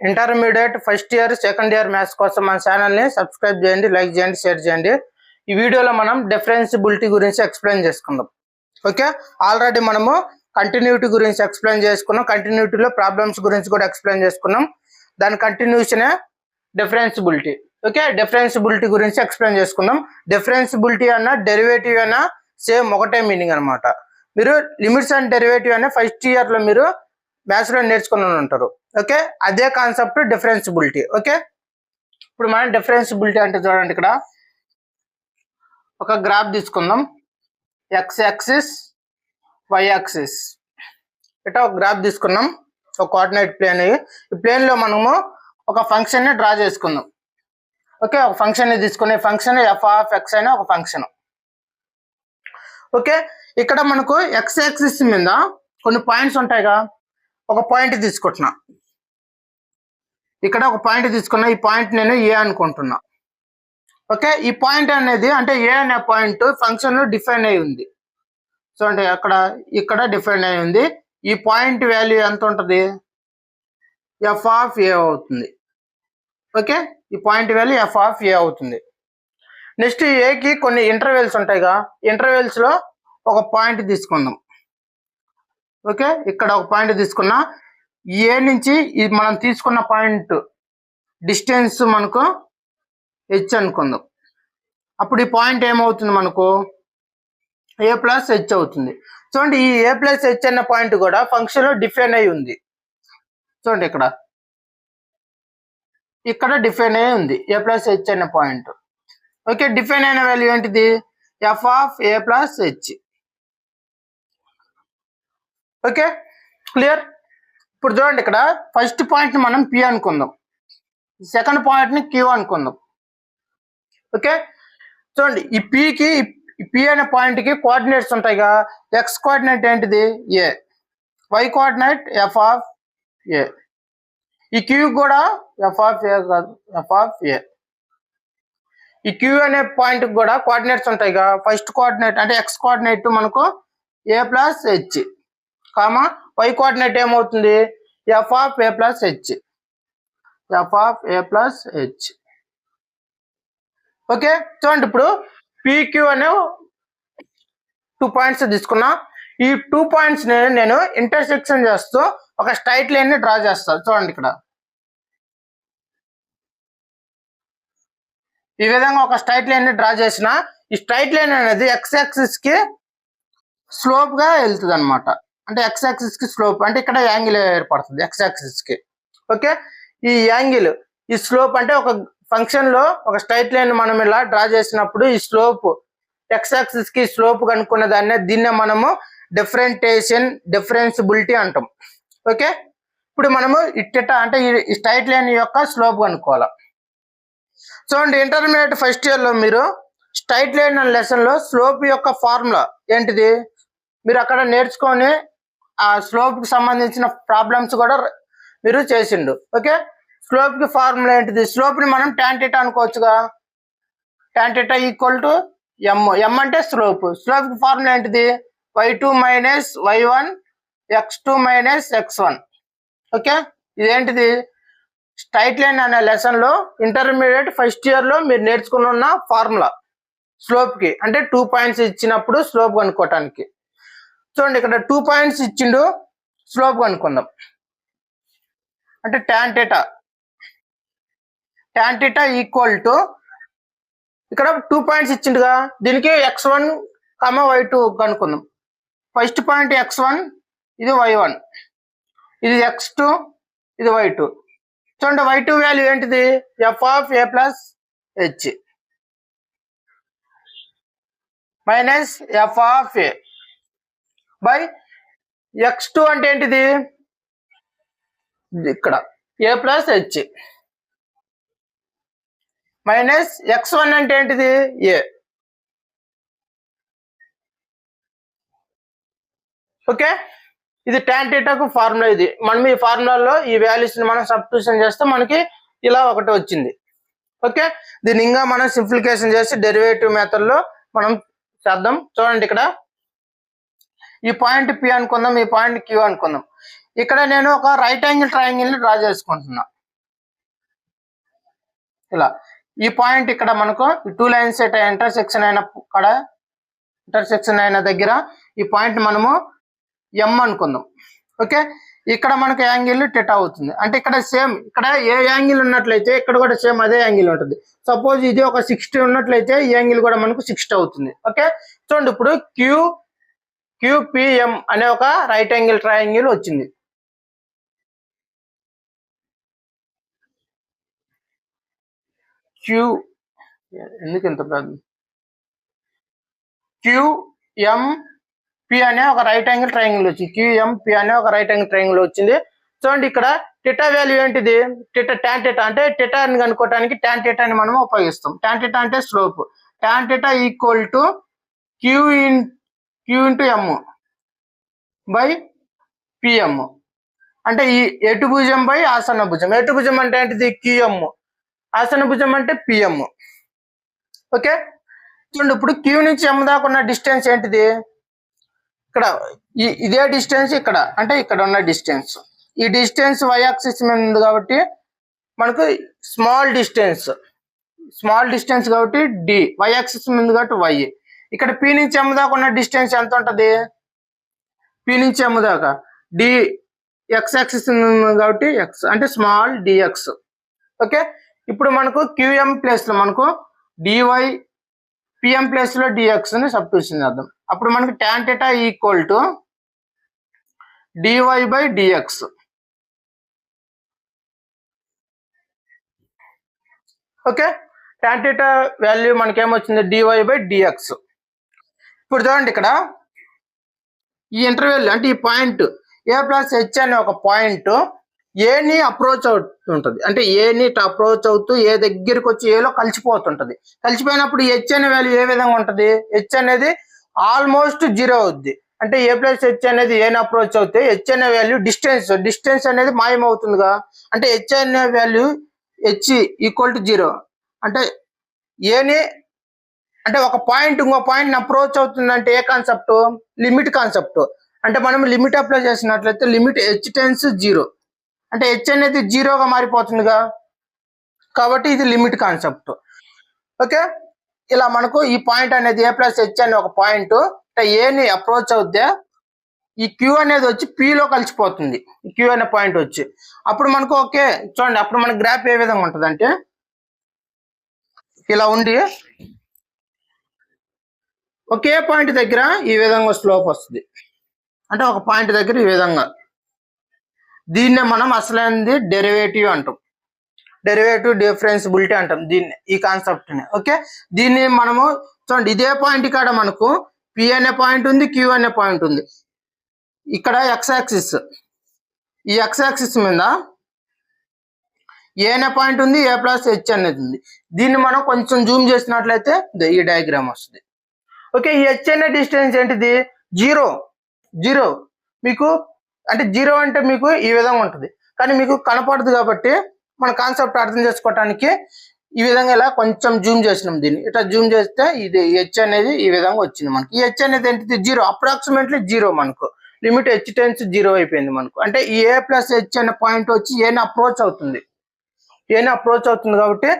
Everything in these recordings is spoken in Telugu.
Intermediate first year second year maths కోసం మన ఛానల్ని సబ్స్క్రైబ్ చేయండి, లైక్ చేయండి, షేర్ చేయండి. ఈ వీడియోలో మనం డిఫరెన్సిబిలిటీ గురించి ఎక్స్ప్లెయిన్ చేసుకుందాం. ఓకే, ఆల్రెడీ మనము కంటిన్యూటీ గురించి ఎక్స్ప్లెయిన్ చేసుకున్నాం, కంటిన్యూటీలో ప్రాబ్లమ్స్ గురించి కూడా ఎక్స్ప్లెయిన్ చేసుకున్నాం. దాని కంటిన్యూషనే డిఫరెన్సిబిలిటీ. ఓకే, డిఫరెన్సిబిలిటీ గురించి ఎక్స్ప్లెయిన్ చేసుకుందాం. డిఫరెన్సిబిలిటీ అన్న డెరివేటివ్ అన్న సేమ్ ఒకటే మీనింగ్ అనమాట. మీరు లిమిట్స్ అండ్ డెరివేటివ్ అనే ఫస్ట్ ఇయర్లో మీరు మ్యాథ్స్ లో నేర్చుకుని ఉంటారు. ఓకే, అదే కాన్సెప్ట్ డిఫరెన్సిబిలిటీ. ఓకే, ఇప్పుడు మనం డిఫరెన్సిబిలిటీ అంటే చూడండి, ఇక్కడ ఒక గ్రాఫ్ తీసుకుందాం. ఎక్స్ యాక్సిస్, వై యాక్సిస్, ఇట్లా ఒక గ్రాఫ్ తీసుకున్నాం, ఒక కోఆర్డినేట్ ప్లేన్. ఈ ప్లేన్ లో మనము ఒక ఫంక్షన్ ని డ్రా చేసుకుందాం. ఓకే, ఒక ఫంక్షన్ ని తీసుకునే ఫంక్షన్ ఎఫ్ ఆఫ్ ఎక్స్ అనే ఒక ఫంక్షన్. ఓకే, ఇక్కడ మనకు ఎక్స్ యాక్సిస్ మీద కొన్ని పాయింట్స్ ఉంటాయిగా. ఒక పాయింట్ తీసుకుంటున్నా, ఇక్కడ ఒక పాయింట్ తీసుకున్నా. ఈ పాయింట్ నేను ఏ అనుకుంటున్నా. ఓకే, ఈ పాయింట్ అనేది అంటే ఏ అనే పాయింట్ ఫంక్షన్ లో డిఫైన్ అయి ఉంది. సో అంటే ఇక్కడ డిఫైన్ అయి ఉంది. ఈ పాయింట్ వాల్యూ ఎంత ఉంటుంది? ఎఫ్ ఆఫ్ ఏ అవుతుంది. ఓకే, ఈ పాయింట్ వాల్యూ ఎఫ్ ఆఫ్ ఏ అవుతుంది. నెక్స్ట్ ఏకి కొన్ని ఇంటర్వెల్స్ ఉంటాయిగా. ఇంటర్వెల్స్ లో ఒక పాయింట్ తీసుకుందాం. ఓకే, ఇక్కడ ఒక పాయింట్ తీసుకున్నా. ఏ నుంచి మనం తీసుకున్న పాయింట్ డిస్టెన్స్ మనకు హెచ్ అనుకుందాం. అప్పుడు ఈ పాయింట్ ఏమవుతుంది? మనకు ఏ ప్లస్ హెచ్ అవుతుంది. చూడండి, ఈ ఏ ప్లస్ హెచ్ అన్న పాయింట్ కూడా ఫంక్షన్ లో డిఫైన్ అయి ఉంది. చూడండి, ఇక్కడ డిఫైన్ అయి ఉంది ఏ ప్లస్ హెచ్ అన్న పాయింట్. ఓకే, డిఫైన్ అయిన వాల్యూ ఏంటిది? F of a plus h. Okay, clear. ఇప్పుడు చూడండి, ఇక్కడ ఫస్ట్ పాయింట్ ని మనం పి అనుకుందాం, సెకండ్ పాయింట్ ని క్యూ అనుకుందాం. ఓకే, చూడండి, ఈ పి అనే పాయింట్ కి కోఆర్డినేట్స్ ఉంటాయిగా. ఎక్స్ కోఆర్డినేట్ ఏంటిది? ఏ. వై కోఆర్డినేట్ ఎఫ్ ఆఫ్ ఏ. ఈ క్యూ కూడా ఎఫ్ ఆఫ్ ఏ కాదు, ఎఫ్ ఆఫ్ ఏ. ఈ క్యూ అనే పాయింట్ కూడా కోఆర్డినేట్స్ ఉంటాయిగా. ఫస్ట్ కోఆర్డినేట్ అంటే ఎక్స్ కోఆర్డినేట్ మనకు a plus h, comma y coordinate ఏమవుతుంది? F of a plus h, f of a plus h. Okay, చూడండి, ఇప్పుడు పీక్యూ అనే 2 పాయింట్స్ తీసుకున్నా. ఈ 2 పాయింట్స్ నేను ఇంటర్సెక్షన్ చేస్తూ ఒక స్ట్రైట్ లైన్ ని డ్రా చేస్తాను. చూడండి, ఇక్కడ ఈ విధంగా ఒక స్ట్రైట్ లైన్ ని డ్రా చేసిన. ఈ స్ట్రైట్ లైన్ అనేది ఎక్స్ యాక్సిస్ కి స్లోప్ గా వెళ్తుంది అనమాట. అంటే ఎక్స్ యాక్సిస్ కి స్లోప్ అంటే ఇక్కడ యాంగిల్ ఏర్పడుతుంది ఎక్స్ యాక్సిస్ కి. ఓకే, ఈ యాంగిల్, ఈ స్లోప్ అంటే ఒక ఫంక్షన్ లో ఒక స్ట్రైట్ లైన్ మనం ఇలా డ్రా చేసినప్పుడు ఈ స్లోప్ ఎక్స్ యాక్సిస్ కి స్లోప్ కనుక్కున్న దీన్నే మనము డిఫరెన్సిబిలిటీ అంటాం. ఓకే, ఇప్పుడు మనము ఇట్ట అంటే ఈ స్ట్రైట్ లైన్ యొక్క స్లోప్ కనుక్కోవాలి. చూడండి, ఇంటర్మీడియట్ ఫస్ట్ ఇయర్ లో మీరు స్ట్రైట్ లైన్ అనే లెసన్ లో స్లోప్ యొక్క ఫార్ములా ఏంటిది మీరు అక్కడ నేర్చుకొని ఆ స్లోప్ కి సంబంధించిన ప్రాబ్లమ్స్ కూడా మీరు చేసిండు. ఓకే, స్లోప్ కి ఫార్ములా ఏంటిది? స్లోప్ ని మనం tan θ అనుకోవచ్చుగా. tan θ ఈక్వల్ టు ఎం. ఎం అంటే స్లోప్. స్లోప్ కి ఫార్ములా ఏంటిది? y2 minus y1 x2 minus x1. Okay, ఇదేంటిది? స్ట్రైట్ లైన్ అనే లెసన్ లో ఇంటర్మీడియట్ ఫస్ట్ ఇయర్ లో మీరు నేర్చుకుని ఉన్న ఫార్ములా స్లోప్ కి. అంటే 2 పాయింట్స్ ఇచ్చినప్పుడు స్లోప్ కనుక్కోవటానికి. చూడండి, ఇక్కడ 2 పాయింట్స్ ఇచ్చిండు, స్లోప్ కనుక్కుందాం. అంటే tan θ ఈక్వల్ టు ఇక్కడ 2 పాయింట్స్ ఇచ్చిండుగా, దీనికి x1, y2 కనుక్కుందాం. ఫస్ట్ పాయింట్ x1, ఇది y1, ఇది x2, ఇది y2. చూడండి, y2 వాల్యూ ఏంటిది? F of a plus H minus F of A by x2 అంటే ఏంటిది? ఇక్కడ ఏ ప్లస్ హెచ్ మైనస్ x1 అంటే ఏంటిది? ఏ. ఓకే, ఇది tan θకు ఫార్ములా. ఇది మనం ఈ ఫార్ములాలో ఈ వాల్యూస్ ని మనం సబ్స్టిట్యూషన్ చేస్తే మనకి ఇలా ఒకటి వచ్చింది. ఓకే, దీన్ని ఇంకా మనం సింప్లిఫికేషన్ చేసి డెరివేటివ్ మెథడ్ లో మనం చేద్దాం. చూడండి, ఇక్కడ ఈ పాయింట్ పి అనుకుందాం, ఈ పాయింట్ క్యూ అనుకుందాం. ఇక్కడ నేను ఒక రైట్ యాంగిల్ ట్రయాంగిల్ ని డ్రా చేసుకుంటున్నా. ఇలా ఈ పాయింట్ ఇక్కడ మనకు 2 లైన్స్ ఇంటర్సెక్షన్ అయిన కాడ ఇంటర్సెక్షన్ అయిన దగ్గర ఈ పాయింట్ మనము ఎం అనుకుందాం. ఓకే, ఇక్కడ మనకు యాంగిల్ థీటా అవుతుంది. అంటే ఇక్కడ సేమ్ ఇక్కడ ఏ యాంగిల్ ఉన్నట్లయితే ఇక్కడ కూడా సేమ్ అదే యాంగిల్ ఉంటుంది. సపోజ్ ఇది ఒక 60 ఉన్నట్లయితే ఈ యాంగిల్ కూడా మనకు 60 అవుతుంది. ఓకే, చూడండి ఇప్పుడు QPM అనే ఒక రైట్ యాంగిల్ ట్రయాంగిల్ వచ్చింది. ఎందుకు ఇంత QMP అనే ఒక రైట్ యాంగిల్ ట్రయాంగిల్ వచ్చింది. QMP అనే ఒక రైట్ యాంగిల్ ట్రయాంగిల్ వచ్చింది. చూడండి ఇక్కడ థీటా వాల్యూ ఏంటిది? టాన్ థీటా అంటే థీటాని కనుక్కోవడానికి టాన్ థీటా అని మనం ఉపయోగిస్తాం. టాన్ థీటా అంటే slope. Tan theta equal to Q into M by PM. అంటే ఈ ఎటు భుజం బై ఆసన భుజం. ఎటు భుజం అంటే ఏంటిది? QM. ఆసన భుజం అంటే PM. ఓకే, చూడండి ఇప్పుడు Q నుంచి M దాకా ఉన్న డిస్టెన్స్ ఏంటిది? ఇక్కడ ఇదే డిస్టెన్స్ ఇక్కడ అంటే ఇక్కడ ఉన్న డిస్టెన్స్. ఈ డిస్టెన్స్ y యాక్సిస్ మీద ఉంది కాబట్టి మనకు స్మాల్ డిస్టెన్స్ కాబట్టి d, y యాక్సిస్ మీద ఉంది కాబట్టి y. ఇక్కడ P నుంచి M దాకా ఉన్న డిస్టెన్స్ ఎంత ఉంటది? P నుంచి M దాకా d x యాక్సిస్ ఉంది కాబట్టి x అంటే స్మాల్ dx. ఓకే, ఇప్పుడు మనకు QM ప్లేస్ లో మనకు dy, PM ప్లేస్ లో dx ని సబ్స్టిట్యూషన్ చేద్దాం. అప్పుడు మనకు tan θ equal to dy by dx. Okay, tan θ value మనకి ఏమొచ్చింది? dy by dx. ఇప్పుడు చూడండి ఇక్కడ ఈ ఇంటర్వెల్ అంటే ఈ పాయింట్ a ప్లస్ h అనే ఒక పాయింట్ ఏని అప్రోచ్ అవుతుంటది. అంటే ఏని అప్రోచ్ అవుతూ ఏ దగ్గరికి వచ్చి ఏలో కలిసిపోతుంటది. కలిసిపోయినప్పుడు h అనే వాల్యూ ఏ విధంగా ఉంటది? h అనేది ఆల్మోస్ట్ 0 అవుద్ది. అంటే a ప్లస్ h అనేది ఏని అప్రోచ్ అవుతే h అనే వాల్యూ డిస్టెన్స్ అనేది మాయమవుతుందిగా. అంటే h అనే వాల్యూ h ఈక్వల్ టు 0. అంటే ఏని అంటే ఒక పాయింట్ ఇంకో పాయింట్ అప్రోచ్ అవుతుందంటే ఏ కాన్సెప్ట్? Limit concept. అంటే మనం లిమిట్ అప్లై చేసినట్లయితే లిమిట్ h టెన్స్ 0 అంటే h అనేది 0గా మారిపోతుందిగా. కాబట్టి ఇది లిమిట్ కాన్సెప్ట్. ఓకే, ఇలా మనకు ఈ పాయింట్ అనేది a ప్లస్ h అనే ఒక పాయింట్ ఏని అప్రోచ్ అవుతే ఈ Q అనేది వచ్చి P లో కలిసిపోతుంది. ఈ Q అనే పాయింట్ వచ్చి అప్పుడు మనకు ఓకే చూడండి అప్పుడు మన గ్రాఫ్ ఏ విధంగా ఉంటుంది అంటే ఇలా ఉండి ఒకే పాయింట్ దగ్గర ఈ విధంగా స్లోప్ వస్తుంది. అంటే ఒక పాయింట్ దగ్గర ఈ విధంగా దీన్నే మనం అసలైనది డెరివేటివ్ అంటాం. డెరివేటివ్ డిఫరెన్సిబిలిటీ అంటాం దీన్ని, ఈ కాన్సెప్ట్ ని. ఓకే, దీన్ని మనము చూడండి ఇదే పాయింట్ కాడ మనకు P అనే పాయింట్ ఉంది, Q అనే పాయింట్ ఉంది. ఇక్కడ x యాక్సిస్, ఈ x యాక్సిస్ మీద ఏ అనే పాయింట్ ఉంది, a ప్లస్ h అనేది ఉంది. దీన్ని మనం కొంచెం జూమ్ చేసినట్లయితే ఈ డయాగ్రామ్ వస్తుంది. ఓకే, ఈ h అనే డిస్టెన్స్ ఏంటిది? 0. మీకు అంటే 0 అంటే మీకు ఈ విధంగా ఉంటుంది కానీ మీకు కనపడదు కాబట్టి మన కాన్సెప్ట్ అర్థం చేసుకోవడానికి ఈ విధంగా ఇలా కొంచెం జూమ్ చేసినాం. దీన్ని ఇట్లా జూమ్ చేస్తే ఇది h అనేది ఈ విధంగా వచ్చింది మనకి. ఈ h అనేది ఏంటిది? 0, అప్రాక్సిమేట్లీ 0. మనకు లిమిట్ h టెన్స్ 0 అయిపోయింది మనకు. అంటే ఈ a ప్లస్ h అనే పాయింట్ వచ్చి ఏని అప్రోచ్ అవుతుంది కాబట్టి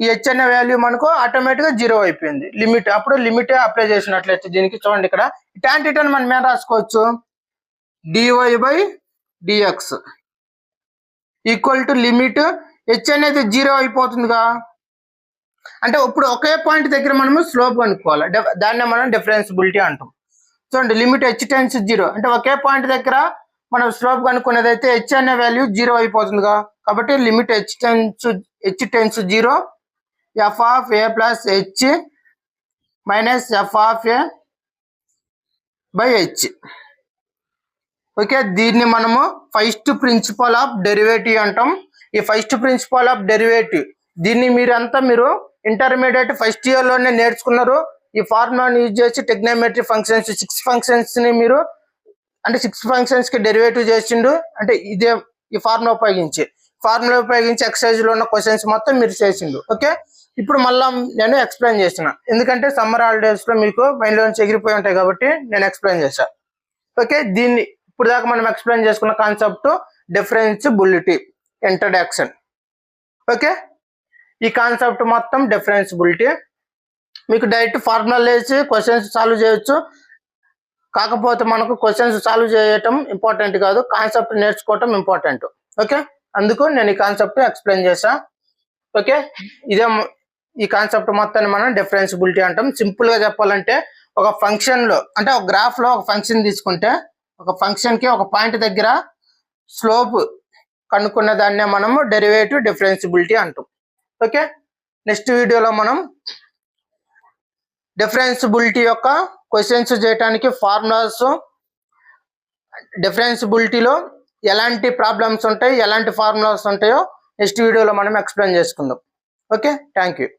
ఈ h అనే వాల్యూ మనకు ఆటోమేటిక్ గా 0 అయిపోయింది. లిమిట్ అప్పుడు లిమిట్ అప్లై చేసినట్లయితే దీనికి చూడండి ఇక్కడ tan θ ని మనం ఏం రాసుకోవచ్చు? dy by dx equal to limit h అనేది 0 అయిపోతుందిగా. అంటే ఇప్పుడు ఒకే పాయింట్ దగ్గర మనము స్లోప్ కనుక్కోవాలి. దాన్నే మనం డిఫరెన్సిబిలిటీ అంటాం. చూడండి లిమిట్ h టెన్స్ 0 అంటే ఒకే పాయింట్ దగ్గర మనం స్లోప్ కనుక్కునేది అయితే h అనే వాల్యూ 0 అయిపోతుందిగా. కాబట్టి limit h tends 0 f of a plus h minus f of a by h. Okay, దీన్ని మనము ఫస్ట్ ప్రిన్సిపల్ ఆఫ్ డెరివేటివ్ అంటాం. ఈ ఫస్ట్ ప్రిన్సిపల్ ఆఫ్ డెరివేటివ్ దీన్ని మీరు ఇంటర్మీడియట్ ఫస్ట్ ఇయర్ లోనే నేర్చుకున్నారు. ఈ ఫార్ములాని యూజ్ చేసి టెగ్నోమెట్రీ ఫంక్షన్స్ 6 ఫంక్షన్స్ ని మీరు అంటే 6 ఫంక్షన్స్ కి డెరివేటివ్ చేసిండు. అంటే ఇదే ఈ ఫార్ములా ఉపయోగించి ఎక్సర్సైజ్ లో ఉన్న క్వశ్చన్స్ మొత్తం మీరు చేసిండు. ఓకే, ఇప్పుడు మళ్ళీ నేను ఎక్స్ప్లెయిన్ చేసిన ఎందుకంటే సమ్మర్ హాలిడేస్ లో మీకు మైండ్ లోంచి ఎగిరిపోయి ఉంటాయి కాబట్టి నేను ఎక్స్ప్లెయిన్ చేశాను. ఓకే, దీన్ని ఇప్పుడు దాకా మనం ఎక్స్ప్లెయిన్ చేసుకున్న కాన్సెప్ట్ డిఫరెన్సిబిలిటీ ఇంట్రడక్షన్. ఓకే, ఈ కాన్సెప్ట్ మొత్తం డిఫరెన్సిబిలిటీ. మీకు డైరెక్ట్ ఫార్ములా వేసి క్వశ్చన్స్ సాల్వ్ చేయొచ్చు, కాకపోతే మనకు క్వశ్చన్స్ సాల్వ్ చేయటం ఇంపార్టెంట్ కాదు, కాన్సెప్ట్ నేర్చుకోవటం ఇంపార్టెంట్. ఓకే, అందుకు నేను ఈ కాన్సెప్ట్ ఎక్స్ప్లెయిన్ చేశా. ఓకే, ఇదే ఈ కాన్సెప్ట్ మొత్తాన్ని మనం డిఫరెన్సిబిలిటీ అంటాం. సింపుల్ గా చెప్పాలంటే ఒక ఫంక్షన్ లో అంటే ఒక గ్రాఫ్ లో ఒక ఫంక్షన్ తీసుకుంటే ఒక ఫంక్షన్ కి ఒక పాయింట్ దగ్గర స్లోప్ కనుక్కున్న దాన్నే మనము డెరివేటివ్ డిఫరెన్సిబిలిటీ అంటాం. ఓకే, నెక్స్ట్ వీడియోలో మనం డిఫరెన్సిబిలిటీ యొక్క క్వశ్చన్స్ చేయడానికి ఫార్ములాస్, డిఫరెన్సిబిలిటీలో ఎలాంటి ప్రాబ్లమ్స్ ఉంటాయి, ఎలాంటి ఫార్ములాస్ ఉంటాయో నెక్స్ట్ వీడియోలో మనం ఎక్స్ప్లెయిన్ చేసుకుందాం. Okay, thank you.